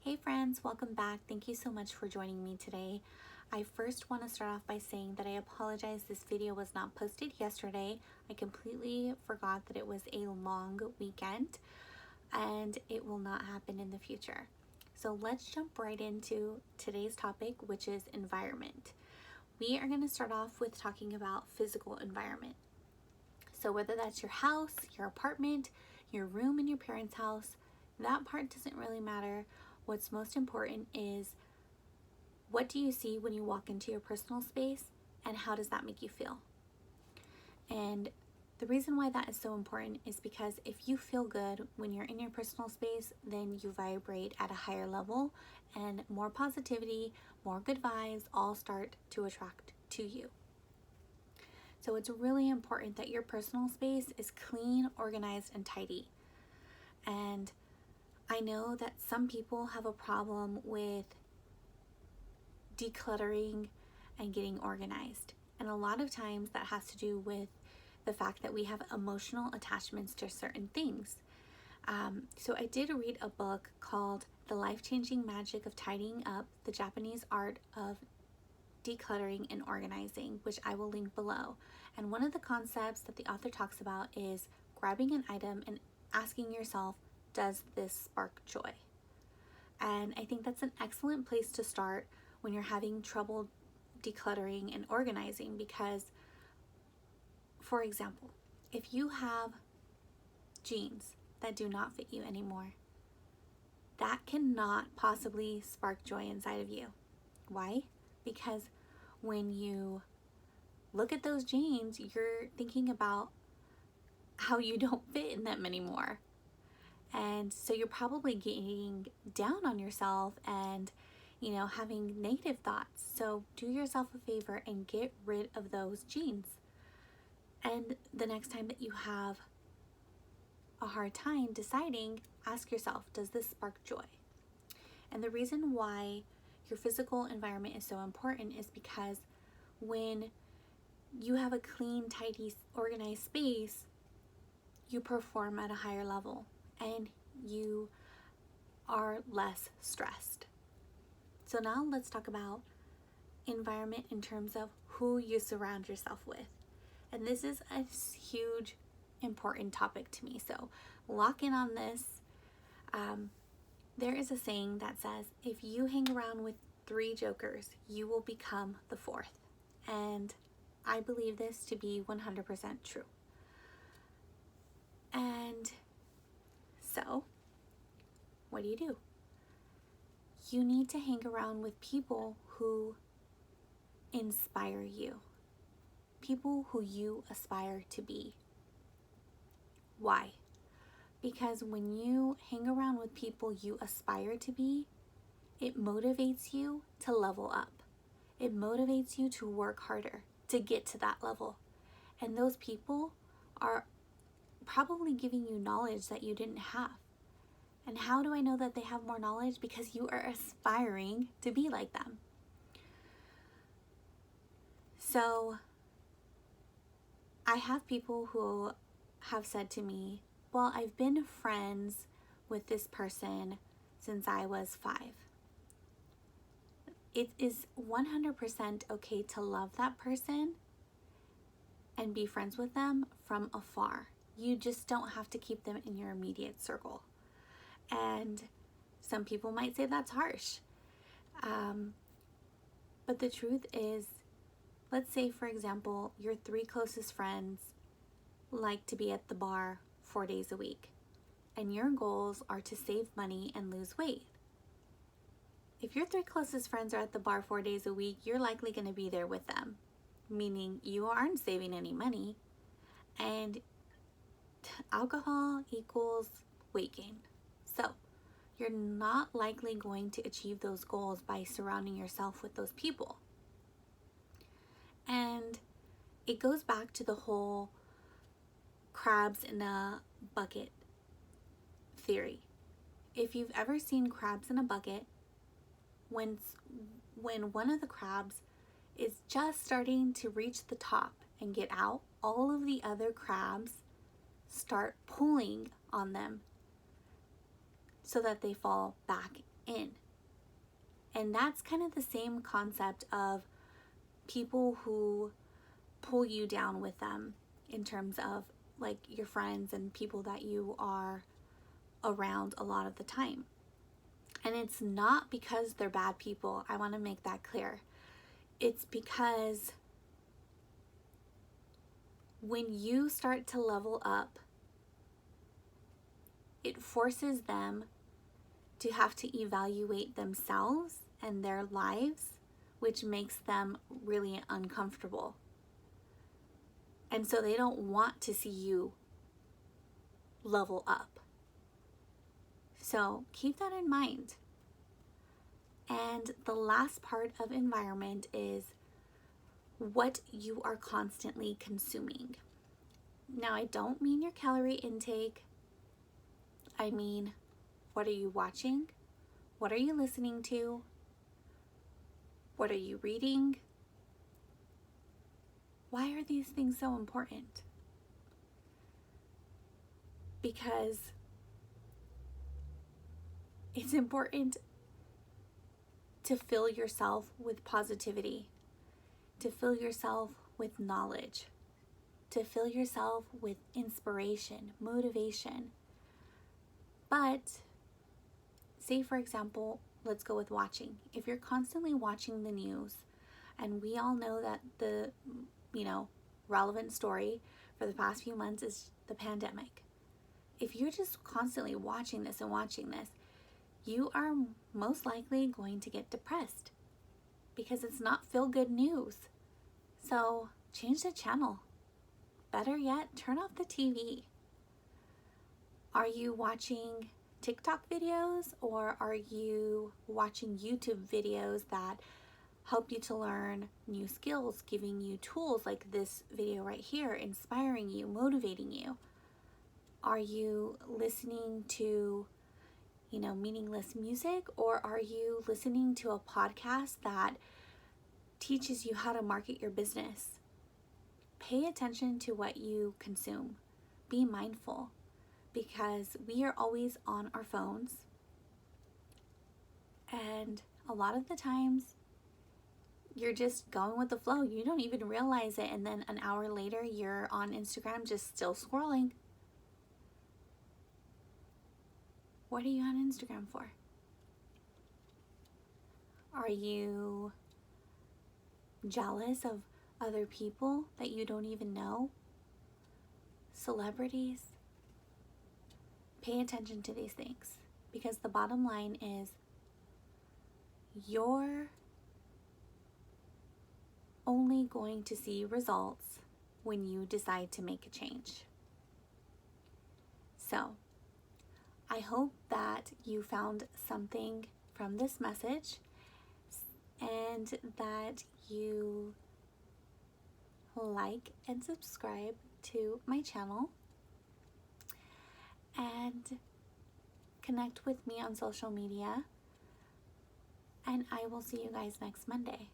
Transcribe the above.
Hey friends, welcome back. Thank you so much for joining me today. I first want to start off by saying that I apologize this video was not posted yesterday. I completely forgot that it was a long weekend and it will not happen in the future. So let's jump right into today's topic, which is environment. We are going to start off with talking about physical environment. So whether that's your house, your apartment, your room in your parents' house, that part doesn't really matter. What's most important is, what do you see when you walk into your personal space, and how does that make you feel? And the reason why that is so important is because if you feel good when you're in your personal space, then you vibrate at a higher level, and more positivity, more good vibes all start to attract to you. So it's really important that your personal space is clean, organized, and tidy. And I know that some people have a problem with decluttering and getting organized. And a lot of times that has to do with the fact that we have emotional attachments to certain things. So I did read a book called The Life-Changing Magic of Tidying Up, the Japanese Art of Decluttering and Organizing, which I will link below. And one of the concepts that the author talks about is grabbing an item and asking yourself, does this spark joy? And I think that's an excellent place to start when you're having trouble decluttering and organizing, because, for example, if you have jeans that do not fit you anymore, that cannot possibly spark joy inside of you. Why? Because when you look at those jeans, you're thinking about how you don't fit in them anymore. And so you're probably getting down on yourself and, having negative thoughts. So do yourself a favor and get rid of those jeans. And the next time that you have a hard time deciding, ask yourself, does this spark joy? And the reason why your physical environment is so important is because when you have a clean, tidy, organized space, you perform at a higher level and you are less stressed. So now let's talk about environment in terms of who you surround yourself with. And this is a huge, important topic to me. So lock in on this. There is a saying that says, if you hang around with 3 jokers, you will become the 4th. And I believe this to be 100% true. And so, what do? You need to hang around with people who inspire you, people who you aspire to be. Why? Because when you hang around with people you aspire to be, it motivates you to level up. It motivates you to work harder to get to that level. And those people are probably giving you knowledge that you didn't have. And how do I know that they have more knowledge? Because you are aspiring to be like them. So I have people who have said to me, well, I've been friends with this person since I was 5. It is 100% okay to love that person and be friends with them from afar. You just don't have to keep them in your immediate circle. And some people might say that's harsh. But the truth is, let's say, for example, your 3 closest friends like to be at the bar 4 days a week, and your goals are to save money and lose weight. If your 3 closest friends are at the bar 4 days a week, you're likely going to be there with them, meaning you aren't saving any money, and alcohol equals weight gain. So you're not likely going to achieve those goals by surrounding yourself with those people. And it goes back to the whole crabs in a bucket theory. If you've ever seen crabs in a bucket, when one of the crabs is just starting to reach the top and get out, all of the other crabs start pulling on them so that they fall back in. And that's kind of the same concept of people who pull you down with them in terms of like your friends and people that you are around a lot of the time. And it's not because they're bad people. I want to make that clear. It's because when you start to level up, it forces them to have to evaluate themselves and their lives, which makes them really uncomfortable. And so they don't want to see you level up. So keep that in mind. And the last part of environment is what you are constantly consuming. Now, I don't mean your calorie intake. I mean, what are you watching? What are you listening to? What are you reading? Why are these things so important? Because it's important to fill yourself with positivity, to fill yourself with knowledge, to fill yourself with inspiration, motivation. But say, for example, let's go with watching. If you're constantly watching the news, and we all know that the, relevant story for the past few months is the pandemic. If you're just constantly watching this, you are most likely going to get depressed because it's not feel-good news. So change the channel. Better yet, turn off the TV. Are you watching TikTok videos, or are you watching YouTube videos that help you to learn new skills, giving you tools like this video right here, inspiring you, motivating you? Are you listening to, meaningless music, or are you listening to a podcast that teaches you how to market your business? Pay attention to what you consume. Be mindful, because we are always on our phones. And a lot of the times, you're just going with the flow. You don't even realize it. And then an hour later, you're on Instagram just still scrolling. What are you on Instagram for? Are you jealous of other people that you don't even know? Celebrities? Pay attention to these things, because the bottom line is you're only going to see results when you decide to make a change. So, I hope that you found something from this message and that you like and subscribe to my channel and connect with me on social media. And I will see you guys next Monday.